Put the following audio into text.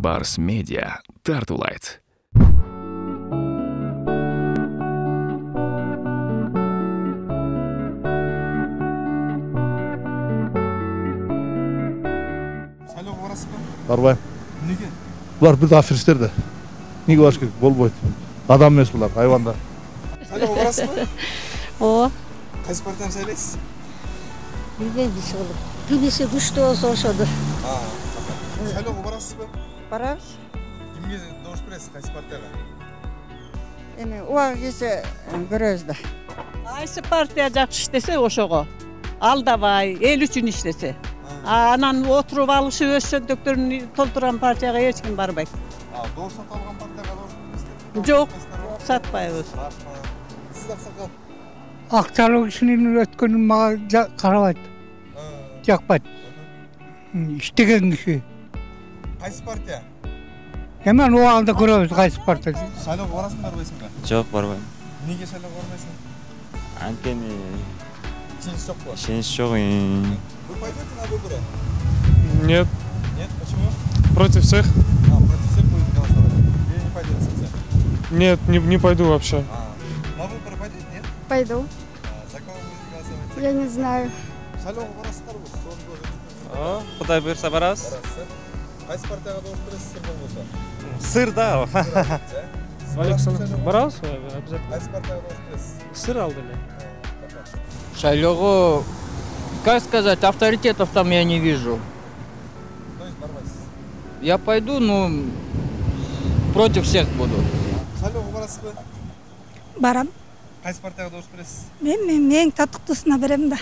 Барс Медиа тартуулайт. Шайлоого барасыз ба? Барбайм. Неге? Бұлар біз аферистер. Неге барыш керек? Болбойт. Адам емес бұлар, хайвандар. Шайлоого барасыз ба? Ооба. Кайсы партияны шайлайсыз? Билбейм иши Кимиси күчтүү болсо ошодур. Шайлоого барасыз ба? Барабыз. Кимге добуш бересиз, кайсы партияга? Эми убак кесе көрөбүз да. Кайсы партия жакшы иштесе ошого. Алдабай, эл үчүн иштесе. Анан отуруп алышы өз чөнтөктөрүн толтурган партияга эч ким барбайт. Добуш сатып алган партияга добуш бересиздер? Жок, сатпайбыз. Сиз аксакал. Акчалуу кишинин өткөнүн мага карабайт. Жакпайт. Иштеген киши. Кайсы партия? Эми убагында көрөбүз кайсы партия. Шайлоого барасың барбайсың ба? Жок, барбайм. Неге шайлоого барбайсың? Анткени Ишенич жокпу? ишенич жок. Вы пойдете на выборы? Нет, Нет, почему? против всех. Против всех будете голосовать? Или не пойдете совсем? Нет, не пойду вообще. На выборы пойдете, нет? Пойду. За кого будете голосовать? Я не знаю. Шайлоого барасыздар ғой, соны көріп Кудай буйрса барабыз. барасыздар. Кайсы партияга добуш бересиз сыр болбосо? Сыр да. Александр, барабыз обязательно. Кайсы партияга добуш бересиз? Сыр алды эле. Шайлоого, как сказать, авторитетов там я не вижу. То есть барбайсыз? Я пойду, но против всех буду. Шайлоого барасыз ба? Барам. Кайсы партияга добуш бересиз? Мен эң татыктуусуна берем да.